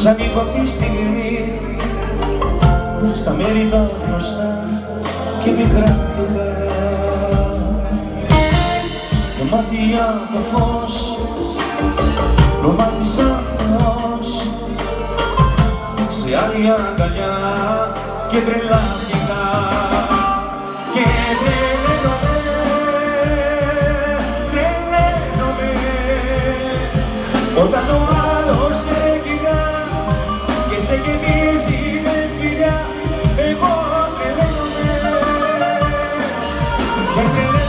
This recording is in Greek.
σαν ύποπτη στιγμή στα μέρη τα γνωστά και πικράθηκα. Και μάτια το φως προβάλλησα Θεός σε άλλη αγκαλιά και τρελάθηκα. Και τρελαίνομαι όταν ο άλλος σε κοιτά και σε γεμίζει με φιλιά. Εγώ τρελαίνομαι και τρελαίνομαι.